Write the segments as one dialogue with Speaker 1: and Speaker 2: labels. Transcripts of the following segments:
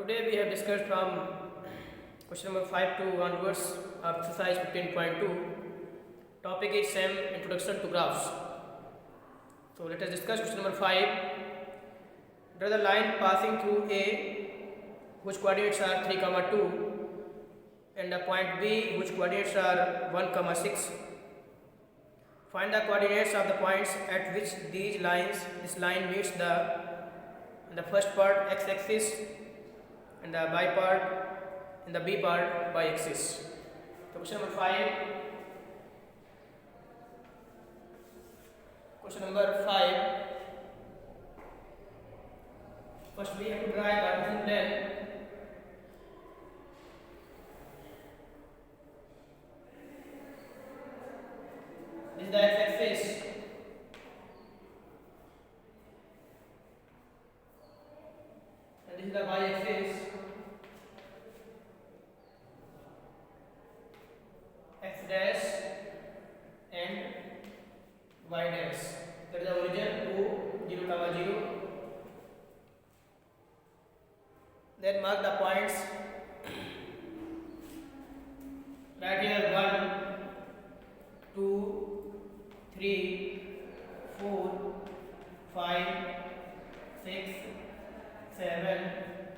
Speaker 1: Today we have discussed from question number 5 to onwards of exercise 15.2. Topic is SEM Introduction to Graphs. So let us discuss question number 5. Draw the line passing through A, whose coordinates are 3, 2, and the point B, whose coordinates are 1, 6. Find the coordinates of the points at which this line meets the first part x-axis and the B part y-axis. So question number 5. Question number 5. First we have to draw a Cartesian plane. This is the x-axis. And this is the y-axis. X dash and y dash. That is the origin O 0, 0. Then mark the points. Right here 1, 2, 3, 4, 5, 6, 7,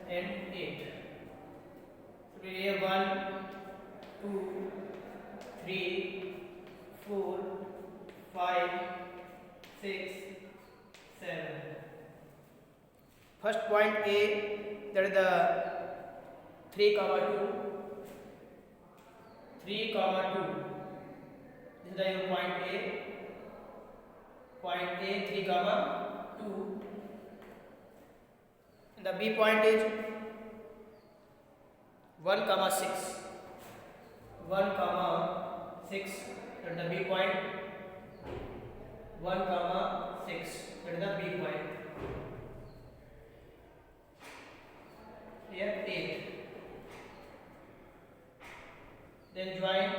Speaker 1: and 8. So here 1, 2, 3, 4, 5, 6, 7. First point A, that is the 3, 2. 3, 2. This is the your point A. Point A 3, 2. And the B point is 1, 6. 1, 6. And the B point 1, 6. That is the B point. Here 8. Then join.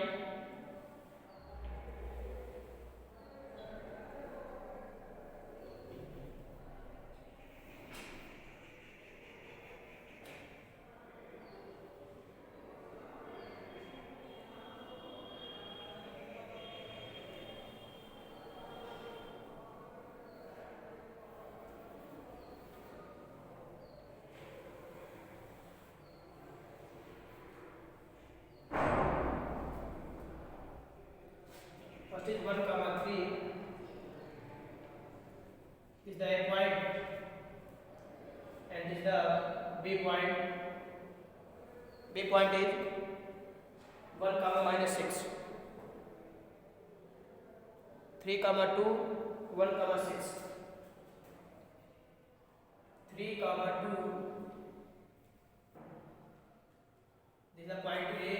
Speaker 1: First is 1, 3. This is the A point and this is the B point. B point is 1, 6. 3, 2, 1, 6. 3, 2. This is the point A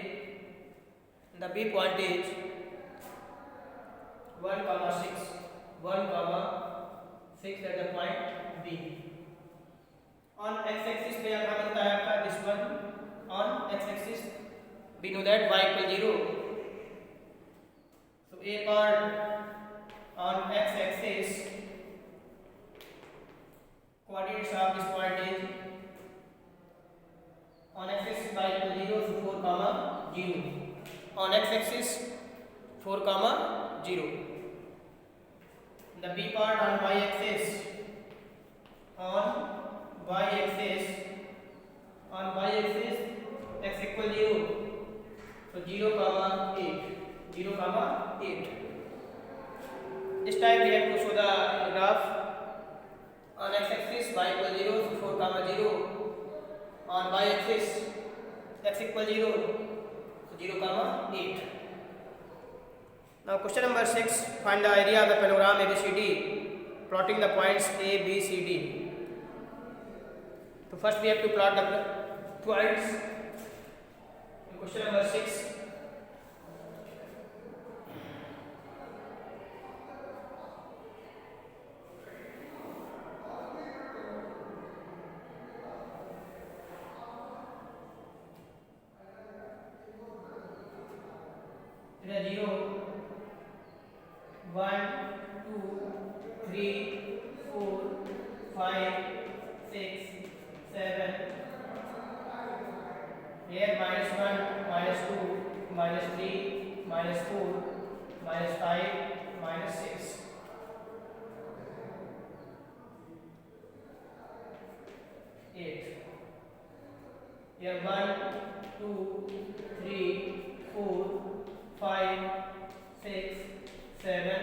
Speaker 1: and the B point is 1, 6. 1, 6 at the point B. On x-axis पे क्या बनता है आपका this one on x-axis we know that y equal 0. So A part on x-axis coordinates of this point is on x-axis y equal 0 so 4, 0. On x-axis 4, 0. The B part on y-axis x equal 0. So 0, 8. 0, 8. This time we have to show the graph on x-axis y equal 0. So 4, 0. On y-axis x equal 0. So 0, 8. Now question number 6, find the area of the parallelogram ABCD, plotting the points A, B, C, D. So first we have to plot the points in question number 6. It is 0, 1, 2, 3, 4, 5, 6, 7, here -1, -2, -3, -4, -5, -6. Here 1, 2, 3, 4, 5, 6, 7,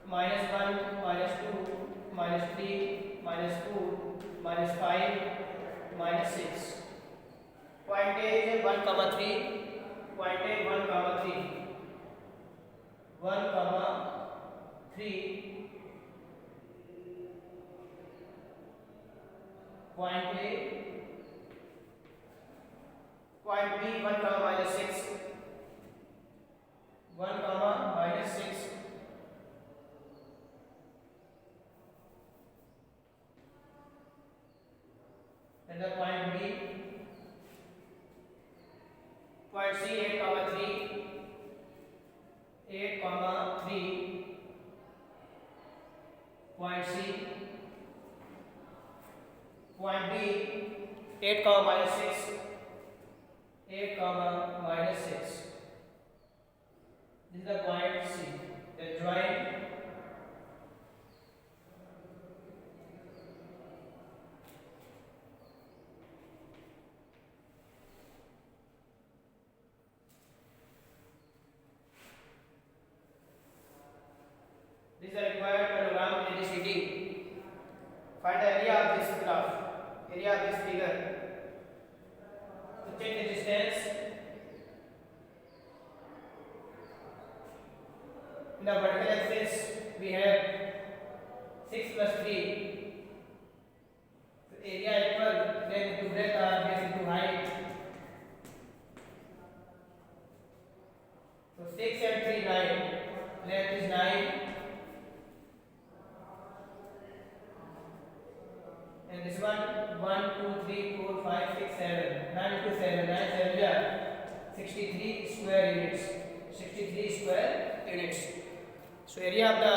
Speaker 1: -1, -2, -3, -4, -5, -6. Point A is 1, 3. Point A 1, 3. 1, 3. Point A. Point B 1, -6. 1, -6. And the point B. Point C 8, 3. 8, 3. Point C. Point B 8, -6. 8, -6. This is the point C. Then join. This is the required parallelogram ABCD. Find the area of this graph, area of this figure. To check the distance, in the vertical axis we have 6 plus 3. So area equal, then into breadth or base into height. So 6 and 3, 9. Length is 9. And this one 1, 2, 3, 4, 5, 6, 7. 9 to 7. 9, 7 yeah. 63 square units. 63 square units. So area of the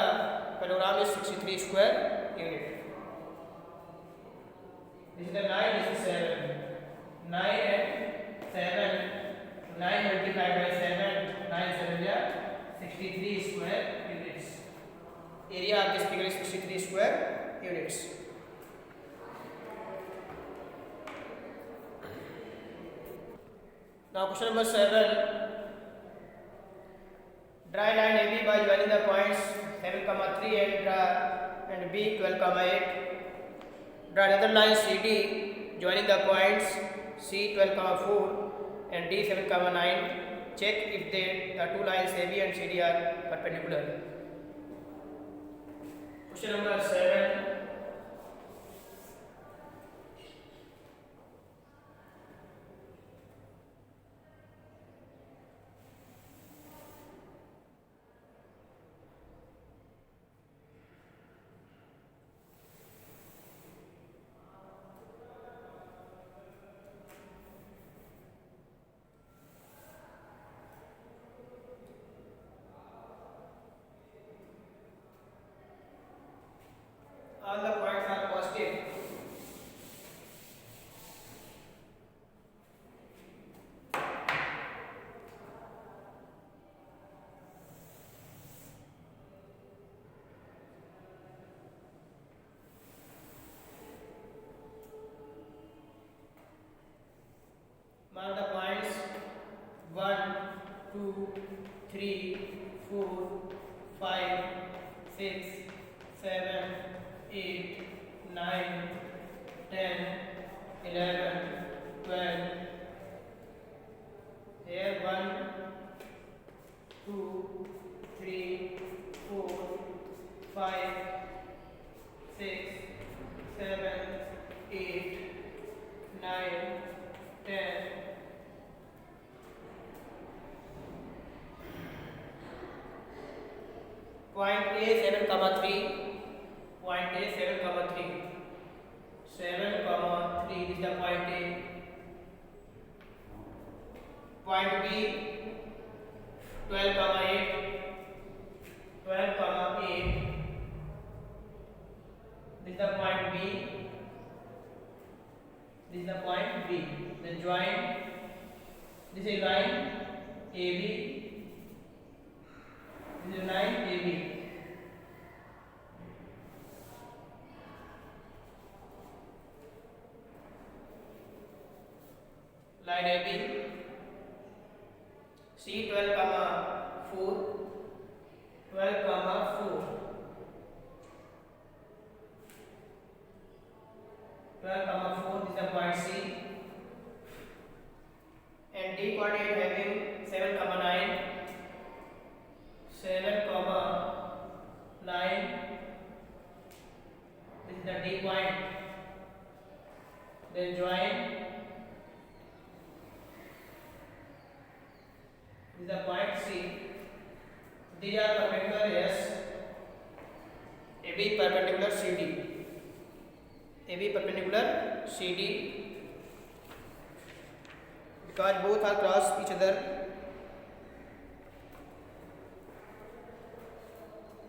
Speaker 1: parallelogram is 63 square unit. This is the 9, this is 7. 9 and 7. 9 multiplied by 7. 9, 7 yeah. 63 square units. Area of this figure is 63 square units. Now question number 7. Draw a line AB by joining the points 7, 3 and B 12, 8. Draw another line CD joining the points C 12, 4 and D 7, 9. Check if the two lines AB and CD are perpendicular. Question number 7. All the points are positive. Mark the points 1, 2, 3, 4, 5, 6, 7, 8, 9, 10, 11, 12. Here 1, 2, 3, 4, 5, 6, 7, 8, 9, 10. Point A 7, 3. Point A 7, 3. 7, 3 is the point A. Point B 12, 8. 12, 8. This is the point B. This is the point B. then join. This is line AB, this is line AB. Line AB, C 12 comma 4, 12 comma 4, 12 comma 4, this is the point C, and D coordinate having 7 comma 9, 7 comma 9, this is the D point, then join. This is the point C. These are perpendicular, yes. AB perpendicular CD. AB perpendicular CD. Because both are cross each other.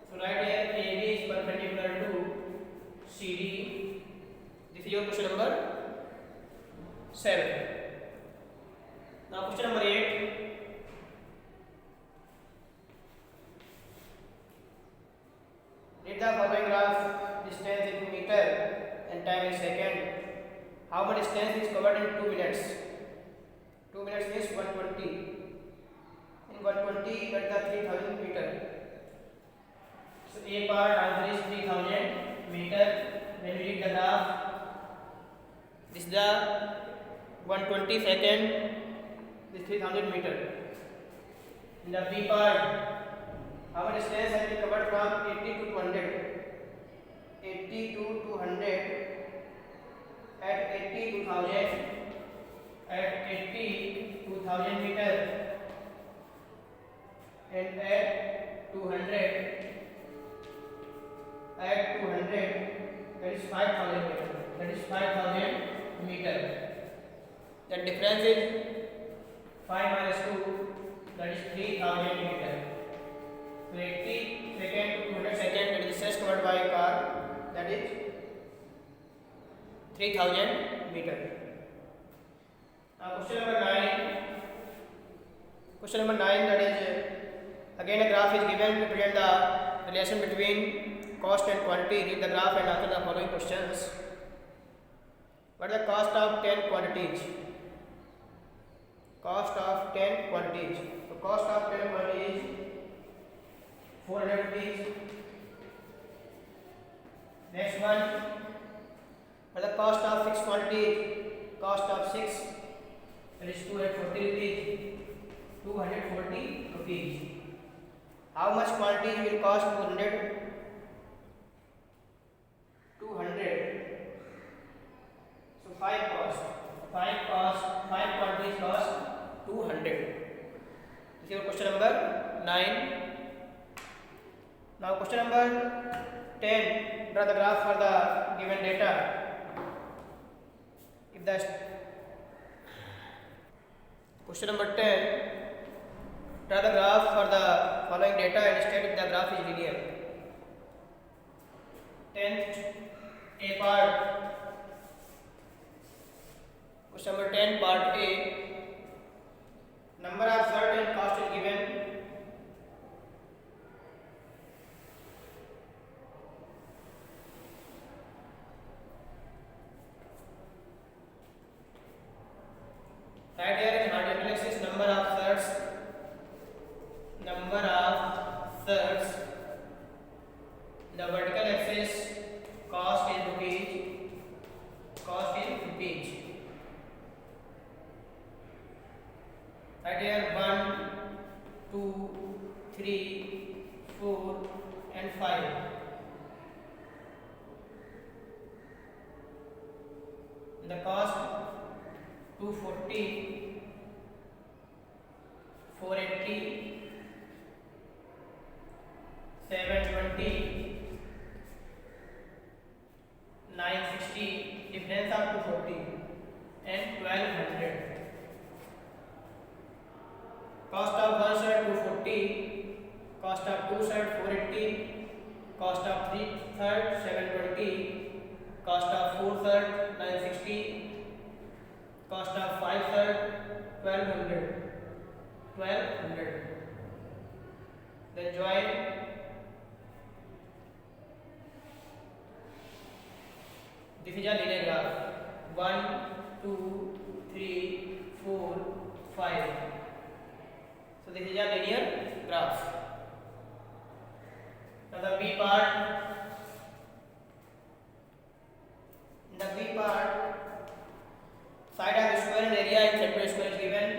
Speaker 1: So right here AB is perpendicular to CD. This is your question number 7. Now question number 8. Read the following graph, distance in meter and time in second. How much distance is covered in 2 minutes? 2 minutes means 120. In 120, get the 3000 meter. So A part answer is 3000 meter. When we read the graph, this is the 120 second, this 3000 meter. In the B part, how much distance has been covered from 80 to 200? 80 to 200. At 80 to 1000. At 80 to 1000 meter. And at 200. At 200. That is 5000 meter. That is 5000 meter. The difference is 5 minus 2. That is 3000 meter. So 80 second to 200 second, that is distance covered by a car, that is 3000 meter. Now question number 9. Question number 9, that is again a graph is given to present the relation between cost and quantity. Read the graph and answer the following questions. What is the cost of 10 quantities? Cost of 10 quantities. So cost of 10 quantities 400 rupees. Next one, for the cost of 6 quantity, cost of 6, that is 240 rupees. 240 rupees. How much quantity will cost 200? 200. So 5 cost. 5 quantities cost 200. This is your question number 9. Now question number 10, draw the graph for the given data. If the question number 10, draw the graph for the following data and state if the graph is linear. 10th A part. Question number 10 part A. Number of certain cost is given. Right here in horizontal axis number of thirds. Number of thirds. The vertical axis cost in rupees. Cost in rupees. Right here 1, 2, 3, 4 and 5. The cost 240, 480, 720, 960, difference of 240 and 1200. Cost of one shirt 240, cost of two shirt 480, cost of three third 720, cost of four third 960, cost of 5 1200. Then join this is a linear graph. 1, 2, 3, 4, 5. So this is a linear graph. Now the B part. In the B part, side of square and area in center square is given.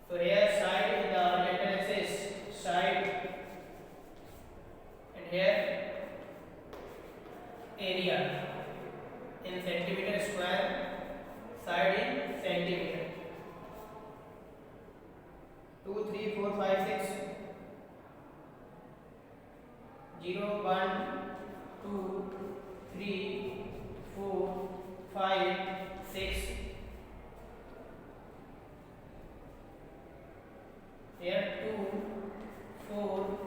Speaker 1: So here side is the horizontal axis, side, and here area in centimeter square, side in centimeter. 2, 3, 4, 5, 6. 0, 1, 2, 3, 4, 5, 6. Here 2, 4,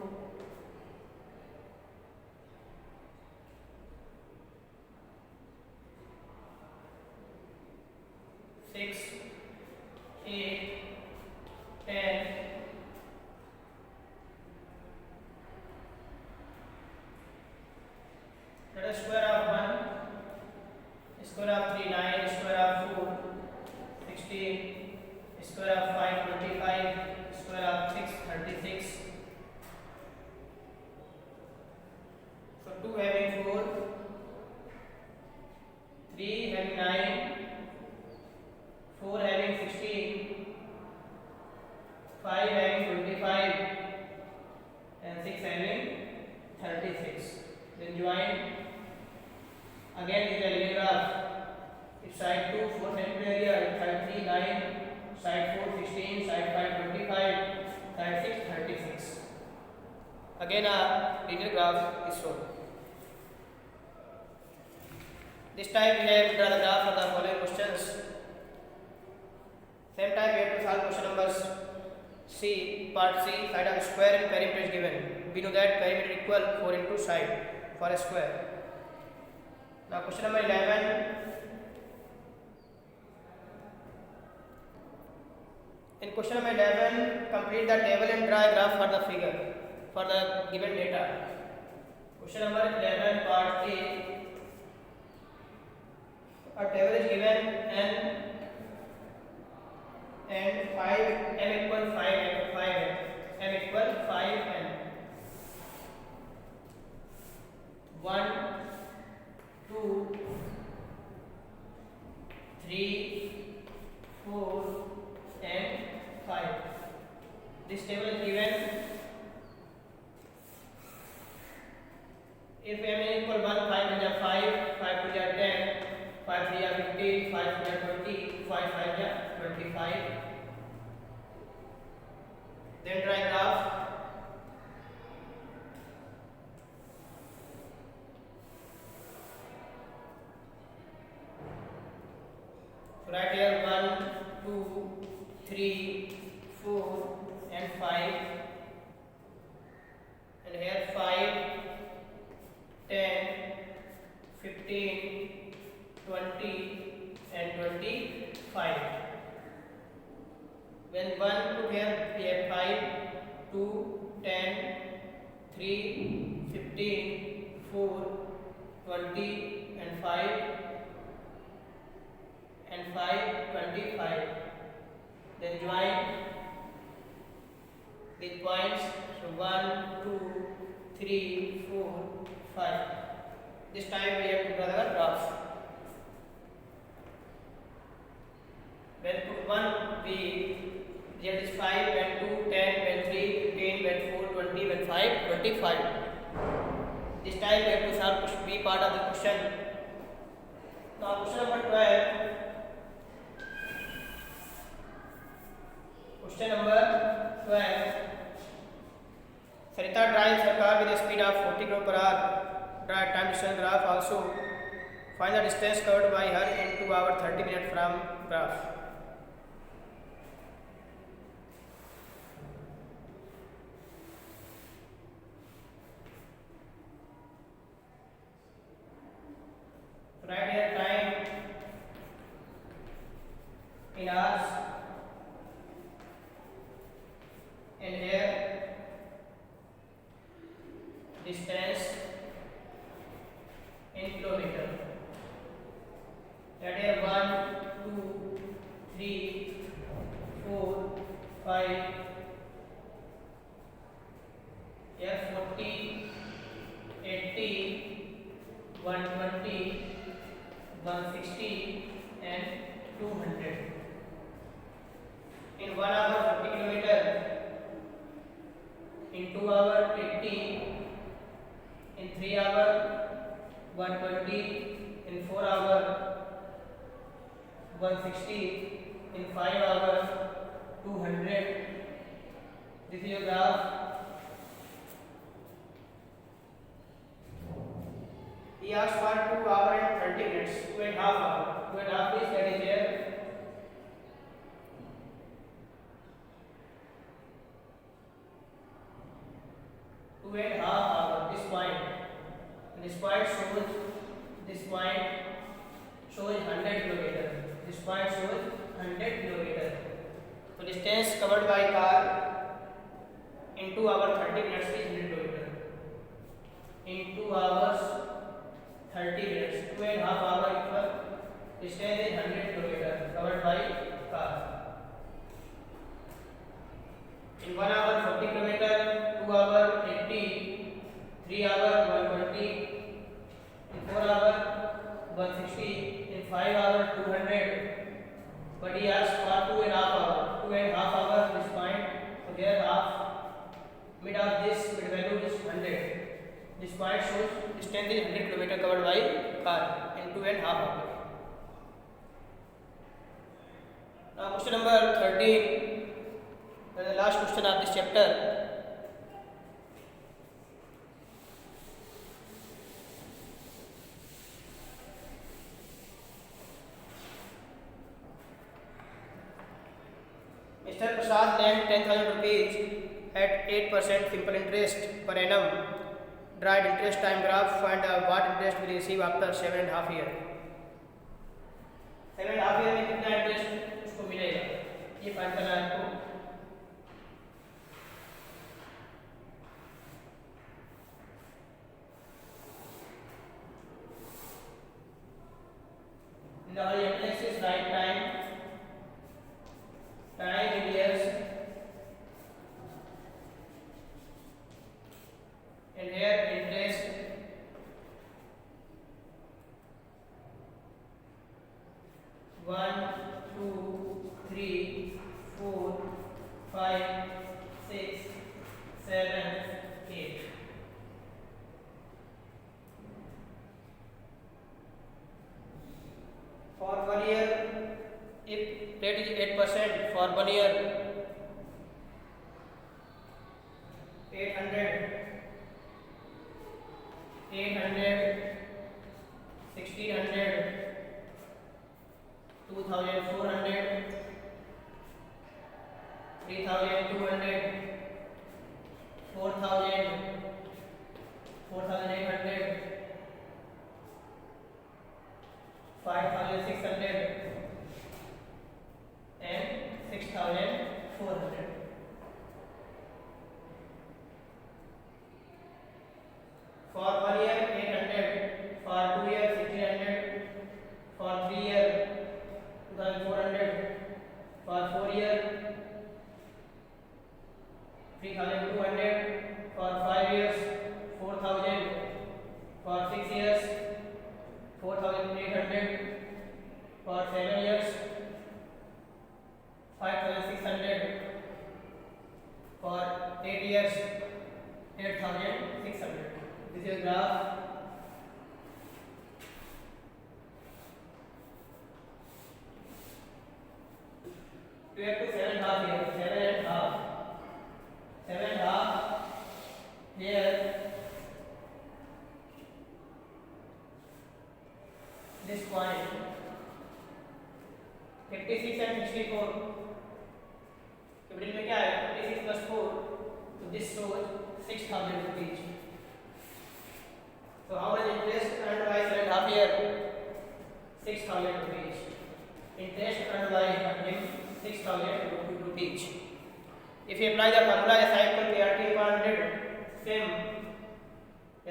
Speaker 1: 6, 8, 10. Let us square of 1, square of 3, 9, square of 4, 16, square of 5, 25, square of 6, 36. So 2 having 4, 3 having 9, 4 having 16, 5 having 25, and 6 having 36. Then join. Again this is a linear graph. If side 2 4 centimeter area, side 3 9, side 4 16, side 5 25, side 6 36. Again a linear graph is shown. This time we have to draw the graph for the following questions. Same time we have to solve question numbers C, part C, side of square and perimeter is given. We know that perimeter equal 4 into side for a square. Now question number 11. In question number 11, complete the table and draw a graph for the figure for the given data. Question number 11, part A. A table is given and 5 m equal 5 m equal 5 m. 1, 2, 3, 4, and 5. This table is given. If m equal 1, 5 is 5, 5 to 10, 5 3 are 15, 5 4 are 20, 5 5 are 25. Then draw a graph. So right here 1, 2, 3, 4, and 5. And here 5, 10, 15, 20, and 25. When 1 to here we have 5, 2, 10, 3, 15, 4, 20, and 5, and 5, 25. Then join these points. So 1, 2, 3, 4, 5. This time we have to draw the graph. When 1 we get this 5, when 2, 10, when 3, 15, when 4, 20, when 5, 25. This time we have to solve B part of the question. Now question number 12. Question number 12. Sarita drives her car with a speed of 40 km per hour. Draw a time distance graph. Also find the distance covered by her in 2 hours 30 minutes from graph. distance in kilometer. That is 1, 2, 3, 4, 5. Here 40, 80, 120, 160 and 200. In 1 hour 40 kilometer, in 2 hour 80, in 3 hour 120, in 4 hour 160, in 5 hours 200. This is your graph. He asked for 2 hours and 30 minutes, 2.5 hours. 2.5 is that is here. Two and a half hour. This point. And this point shows. This point shows 100 kilometer. This point shows 100 kilometer. So distance covered by car in 2 hours 30 minutes is 100 kilometer. In 2 hours 30 minutes, 2.5 hours equal distance is 100 kilometer covered by car. In 1 hour 40 kilometer, 2 hour 80, 3 hour 120, in 4 hour 160, in 5 hour 200. But he asked for 2.5 hours. 2.5 hours this point. So here half mid of this mid value is 100. This point shows distance is 100 km covered by car in 2.5 hours. Now question number 13, the last question of this chapter. Mr. Prasad lent 10,000 rupees at 8% simple interest per annum. Dried interest time graph. Find out what interest will receive after 7.5 years. 7.5 years में कितना interest उसको मिलेगा, ये find करना है आपको. Now the interest is right time in years, and here interest one, two, three, 4, 5, 6, 7, 8. For 1 year, if rate is 8%, for 1 year 800, 1600, 2400, 3200, 4000, 4800, 5600 and 6400. For 1 year 800, for 2 years 1600, for 3 years 2400, for 4 years 3200, for 5 years 4000, for 6 years 4800, for 7 years 5600, for 8 years 8600. This is graph. We have to 7.5 here, 7.5 here. This point 56 and 64. Middle में क्या है 56 plus 4, तो this shows 6,000 rupees. So how much interest earned by 7.5 years? 6,000 rupees. Interest earned by him 6,000 rupees. If you apply the formula SI equal KRT upon 100, same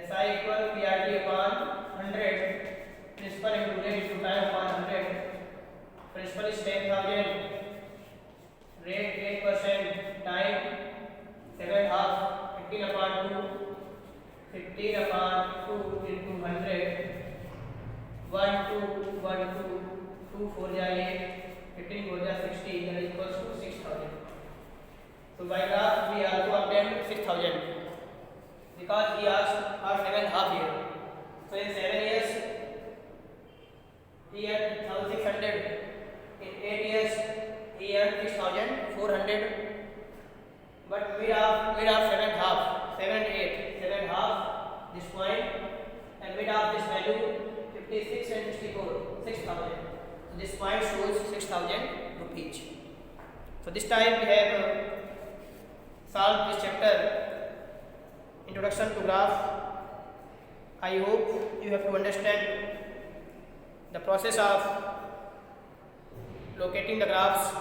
Speaker 1: SI equal PRT upon 100, principal into rate into time upon 100. Principal is 10,000, rate 8%, time 7 half, 15 upon 2, 15 upon 2 into 100, 1 2 1 2 2 4 ja 8, 15 4 ja 60, that is equals to 6,000. So by graph we also obtained 6,000 because he asked for 7.5 years. So in 7 years he earned 1,600. In 8 years he earned 6,400. But mid of 7.5, 7 and 8, 7.5 this point, and mid of this value 56 and 64, 6,000. So this point shows 6,000 rupees. So this time we have solved this chapter, Introduction to Graph. I hope you have to understand the process of locating the graphs,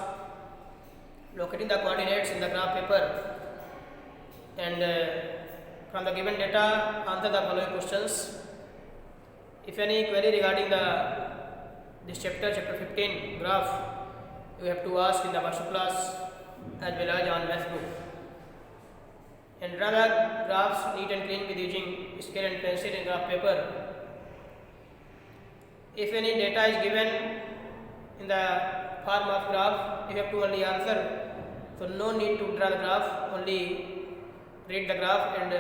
Speaker 1: locating the coordinates in the graph paper, and from the given data answer the following questions. If any query regarding this chapter 15 graph, you have to ask in the WhatsApp class as well as on math book. And draw the graphs neat and clean with using scale and pencil in graph paper. If any data is given in the form of graph, you have to only answer. So no need to draw the graph, only read the graph and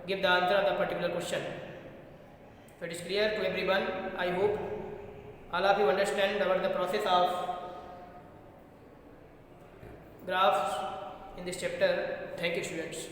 Speaker 1: give the answer of the particular question. So it is clear to everyone. I hope all of you understand about the process of graphs in this chapter. Thank you, students.